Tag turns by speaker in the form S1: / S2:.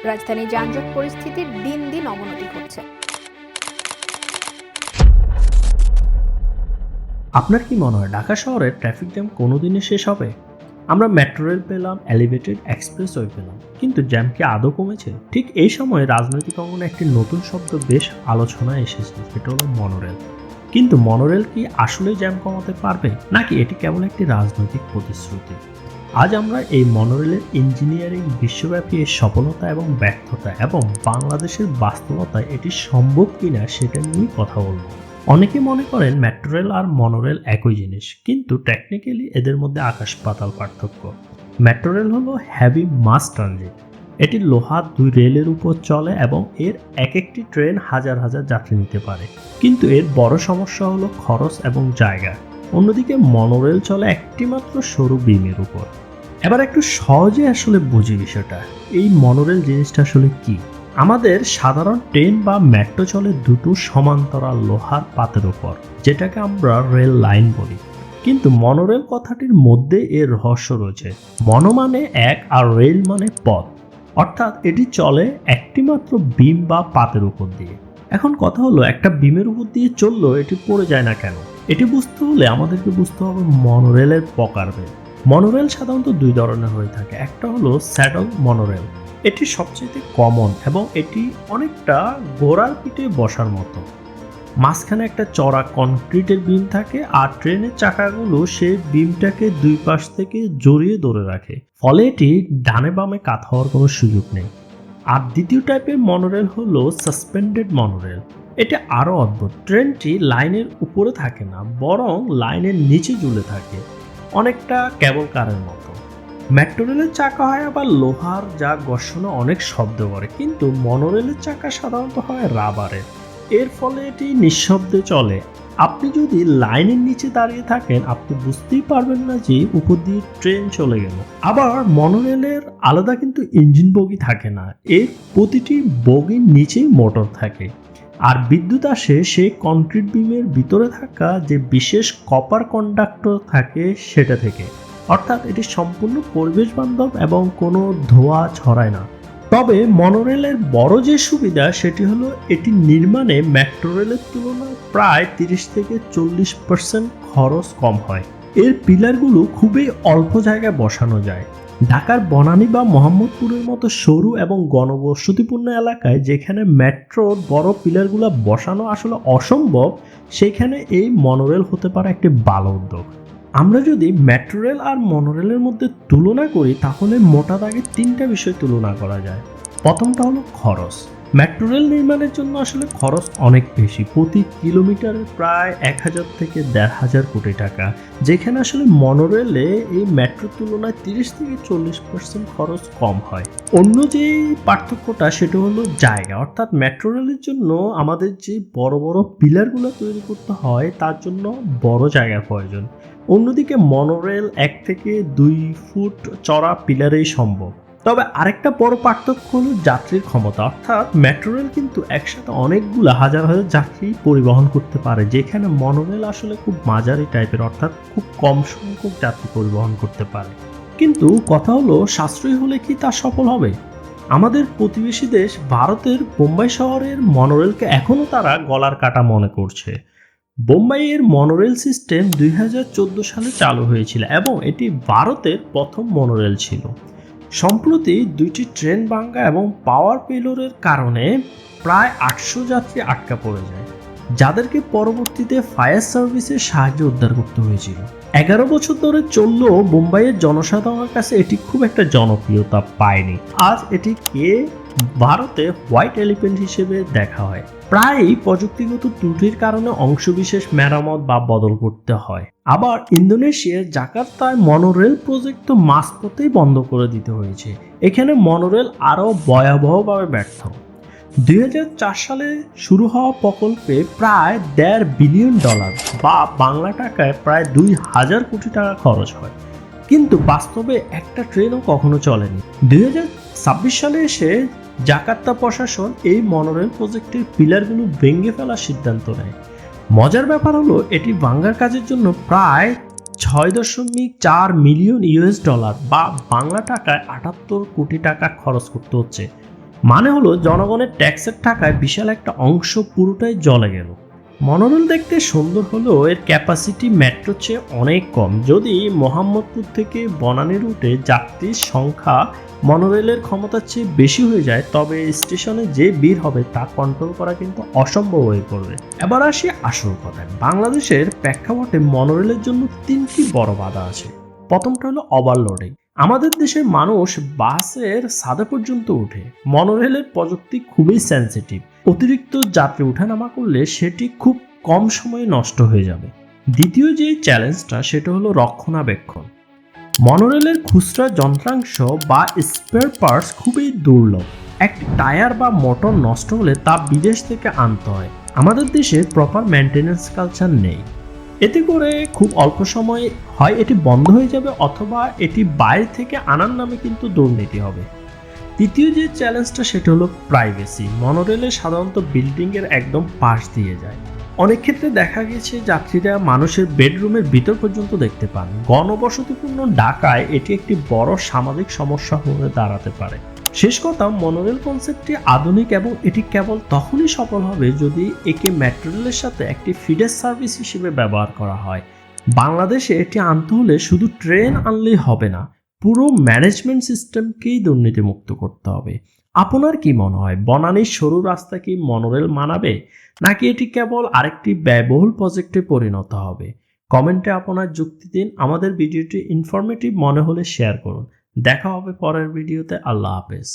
S1: রাজধানীর যানজট পরিস্থিতির দিন দিন অবনতি ঘটছে।
S2: আপনার কি মনে হয় ঢাকা শহরের ট্রাফিক জ্যাম কোনোদিনই শেষ হবে? আমরা মেট্রো রেল পেলাম, এলিভেটেড এক্সপ্রেসওয়ে পেলাম, কিন্তু জ্যাম কি আদৌ কমেছে? ঠিক এই সময় রাজনৈতিক অঙ্গনে একটি নতুন শব্দ বেশ আলোচনায় এসেছে, সেটা হলো মনোরেল। কিন্তু মনোরেল কি আসলে জ্যাম কমাতে পারবে, নাকি এটি কেবল একটি রাজনৈতিক প্রতিশ্রুতি? আজ আমরা এই মনোরেলের ইঞ্জিনিয়ারিং, বিশ্বব্যাপী এর সফলতা এবং ব্যর্থতা, এবং বাংলাদেশের বাস্তবতায় এটি সম্ভব কিনা সেটা নিয়ে কথা বলবো। অনেকে মনে করেন মেট্রো রেল আর মনোরেল একই জিনিস, কিন্তু টেকনিক্যালি এদের মধ্যে আকাশ পাতাল পার্থক্য। মেট্রো রেল হলো হেভি মাস ট্রানজিট। এটি লোহার দুই রেলের উপর চলে এবং এর এক একটি ট্রেন হাজার হাজার যাত্রী নিতে পারে, কিন্তু এর বড় সমস্যা হলো খরচ এবং জায়গা। অন্যদিকে মনোরেল চলে একটি মাত্র সরু বিমের উপর। এবার একটু সহজে আসলে বুঝি বিষয়টা, এই মনোরেল জিনিসটা আসলে কি। আমাদের সাধারণ ট্রেন বা মেট্রো চলে দুটো সমান্তরাল লোহার পাতের উপর, যেটাকে আমরা রেল লাইন বলি। কিন্তু মনোরেল কথাটির মধ্যে এর রহস্য রয়েছে। মনো মানে এক আর রেল মানে পথ, অর্থাৎ এটি চলে একটি মাত্র বিম বা পাতের উপর দিয়ে। এখন কথা হলো, একটা বিমের উপর দিয়ে চললেও এটি পড়ে যায় না কেন? এটি বুঝতে হলে আমাদেরকে বুঝতে হবে মনোরেলের প্রকারভেদ। মনোরেল সাধারণত দুই ধরনের হয়ে থাকে। একটা হলো স্যাডল মনোরেল, এটি সবচেয়ে কমন এবং এটি অনেকটা ঘোড়ার পিঠে বসার মতো। মাঝখানে একটা চড়া কনক্রিটের বিম থাকে আর ট্রেনের চাকাগুলো সেই বিমটাকে দুই পাশ থেকে জড়িয়ে ধরে রাখে, ফলে এটি ডানে বামে কাত হওয়ার কোনো সুযোগ নেই। আর দ্বিতীয় টাইপের মনোরেল হলো সাসপেন্ডেড মনোরেল। এটা আরও অদ্ভুত। ট্রেনটি লাইনের উপরে থাকে না, বরং লাইনের নিচে ঝুলে থাকে, অনেকটা কেবল কারের মতো। মেট্রো রেলের চাকা হয় আবার লোহার, যা ঘর্ষণে অনেক শব্দ করে, কিন্তু মনোরেলের চাকা সাধারণত হয় রাবারের। এর ফলে এটি নিঃশব্দে চলে। আপনি যদি লাইনের নিচে দাঁড়িয়ে থাকেন, আপনি বুঝতেই পারবেন না যে উপর দিয়ে ট্রেন চলে গেল। আবার মনোরেলের আলাদা কিন্তু ইঞ্জিন বগি থাকে না, এর প্রতিটি বগির নিচেই মোটর থাকে, আর বিদ্যুৎ আসে সেই কনক্রিট বিমের ভিতরে থাকা যে বিশেষ কপার কন্ডাক্টর থাকে সেটা থেকে। অর্থাৎ এটি সম্পূর্ণ পরিবেশ বান্ধব এবং কোনো ধোঁয়া ছড়ায় না। তবে মনোরেলের বড় যে সুবিধা সেটি হলো এটি নির্মাণে মেট্রো রেলের তুলনায় প্রায় 30 থেকে 40% খরচ কম হয়। এর পিলারগুলো খুবই অল্প জায়গায় বসানো যায়। ঢাকার বনানী বা মোহাম্মদপুরের মতো সরু এবং ঘনবসতিপূর্ণ এলাকায়, যেখানে মেট্রোর বড় পিলারগুলো বসানো আসলে অসম্ভব, সেখানে এই মনোরেল হতে পারে একটি ভালো উদ্যোগ। আমরা যদি মেট্রো রেল আর মনোরেলের মধ্যে তুলনা করি, তাহলে মোটা দাগে তিনটা বিষয় তুলনা করা যায়। প্রথমটা হলো খরচ। মেট্রো রেল নির্মাণের জন্য আসলে খরচ অনেক বেশি, প্রতি কিলোমিটারে প্রায় 1000 থেকে 1500 কোটি টাকা, যেখানে আসলে মনোরেলে এই মেট্রোর তুলনায় 30 থেকে 40% খরচ কম হয়। অন্য যে পার্থক্যটা সেটা হলো জায়গা, অর্থাৎ মেট্রো রেলের জন্য আমাদের যে বড় বড় পিলারগুলো তৈরি করতে হয় তার জন্য বড় জায়গার প্রয়োজন। অন্যদিকে মনোরেল 1 থেকে 2 ফুট চড়া পিলারেই সম্ভব। তবে আরেকটা বড় পার্থক্য হলো যাত্রীর ক্ষমতা, অর্থাৎ মেট্রো রেল কিন্তু একসাথে অনেকগুলো হাজার হাজার যাত্রী পরিবহন করতে পারে, যেখানে মনোরেল আসলে খুব মাঝারি টাইপের, অর্থাৎ খুব কম সংখ্যক যাত্রী পরিবহন করতে পারে। কিন্তু কথা হলো, সাশ্রয়ী হলে কি তা সফল হবে? আমাদের প্রতিবেশী দেশ ভারতের বোম্বাই শহরের মনোরেলকে এখনও তারা গলার কাটা মনে করছে। বোম্বাইয়ের মনোরেল সিস্টেম 2014 সালে চালু হয়েছিল এবং এটি ভারতের প্রথম মনোরেল ছিল। সম্প্রতি দুইটি ট্রেন ভাঙ্গা এবং পাওয়ার ফেলিওরের কারণে প্রায় 800 যাত্রী আটকা পড়ে যায়, যাদেরকে পরবর্তীতে ফায়ার সার্ভিসের সাহায্যে উদ্ধার করতে হয়েছিল। 11 বছর ধরে চললেও বোম্বাইয়ের জনসাধারণের কাছে এটি খুব একটা জনপ্রিয়তা পায়নি। আজ এটিকে ভারতে হোয়াইট এলিফ্যান্ট হিসেবে দেখা হয়। প্রায়ই প্রযুক্তিগত ত্রুটির কারণে অংশবিশেষ মেরামত বা বদল করতে হয়। আবার ইন্দোনেশিয়ার জাকার্তায় মনোরেল প্রজেক্ট তো মাঝপথেই বন্ধ করে দিতে হয়েছে। এখানে মনোরেল আরও ভয়াবহভাবে ব্যর্থ। 2004 সালে শুরু হওয়া প্রকল্পে প্রায় $1.5 বিলিয়ন বা বাংলা টাকায় প্রায় 2000 কোটি টাকা খরচ হয়, কিন্তু বাস্তবে একটা ট্রেনও কখনো চলেনি। 2026 সালে এসে জাকার্তা প্রশাসন এই মনোরেল প্রজেক্টের পিলারগুলো ভেঙে ফেলার সিদ্ধান্ত নেয়। মজার ব্যাপার হলো, এটি ভাঙার কাজের জন্য প্রায় $6.4 মিলিয়ন বা বাংলা টাকায় 78 কোটি টাকা খরচ করতে হচ্ছে। মানে হলো জনগণের ট্যাক্সের টাকায় বিশাল একটা অংশ পুরোটাই জলে গেল। মনোরেল দেখতে সুন্দর হলেও এর ক্যাপাসিটি মেট্রোর চেয়ে অনেক কম। যদি মোহাম্মদপুর থেকে বনানী রুটে যাত্রীর সংখ্যা মনোরেলের ক্ষমতার চেয়ে বেশি হয়ে যায়, তবে স্টেশনে যে ভিড় হবে তা কন্ট্রোল করা কিন্তু অসম্ভব হয়ে পড়বে। এবার আসি আসল কথায়। বাংলাদেশের প্রেক্ষাপটে মনোরেলের জন্য 3টি বড় বাধা আছে। প্রথমটা হলো ওভারলোডিং। আমাদের দেশের মানুষ বাসের ছাদে পর্যন্ত ওঠে। মনোরেলের প্রযুক্তি খুবই সেনসিটিভ। অতিরিক্ত যাত্রী ওঠানামা করলে সেটি খুব কম সময়ে নষ্ট হয়ে যাবে। দ্বিতীয় যে চ্যালেঞ্জটা সেটা হলো রক্ষণাবেক্ষণ। মনোরেলের খুচরা যন্ত্রাংশ বা স্পেয়ার পার্টস খুবই দুর্লভ। একটি টায়ার বা মোটর নষ্ট হলে তা বিদেশ থেকে আনতে হয়। আমাদের দেশে প্রপার মেনটেন্যান্স কালচার নেই। এতে করে খুব অল্প সময়ে হয় এটি বন্ধ হয়ে যাবে অথবা এটি বাইরে থেকে আনার নামে কিন্তু দুর্নীতি হবে। তৃতীয় যে চ্যালেঞ্জটা সেটা হলো প্রাইভেসি। মনোরেলে সাধারণত বিল্ডিংয়ের একদম পাশ দিয়ে যায়। অনেক ক্ষেত্রে দেখা গেছে যাত্রীরা মানুষের বেডরুমের ভিতর পর্যন্ত দেখতে পান। ঘনবসতিপূর্ণ ঢাকায় এটি একটি বড় সামাজিক সমস্যা হয়ে দাঁড়াতে পারে। শেষ কথা, মনোরেল কনসেপ্টটি আধুনিক এবং এটি কেবল তখনই সফল হবে যদি একে মেট্রো রেলের সাথে একটি ফিডার সার্ভিস হিসেবে ব্যবহার করা হয়। বাংলাদেশে এটি আনতে হলে শুধু ট্রেন আনলেই হবে না, পুরো ম্যানেজমেন্ট সিস্টেমকেই দুর্নীতিমুক্ত করতে হবে। আপনার কি মনে হয়, বনানীর সরু রাস্তা কি মনোরেল মানাবে, নাকি এটি কেবল আরেকটি ব্যয়বহুল প্রজেক্টে পরিণত হবে? কমেন্টে আপনার যুক্তি দিন। আমাদের ভিডিওটি ইনফরমেটিভ মনে হলে শেয়ার করুন। দেখা হবে পরের ভিডিওতে। আল্লাহ হাফেজ।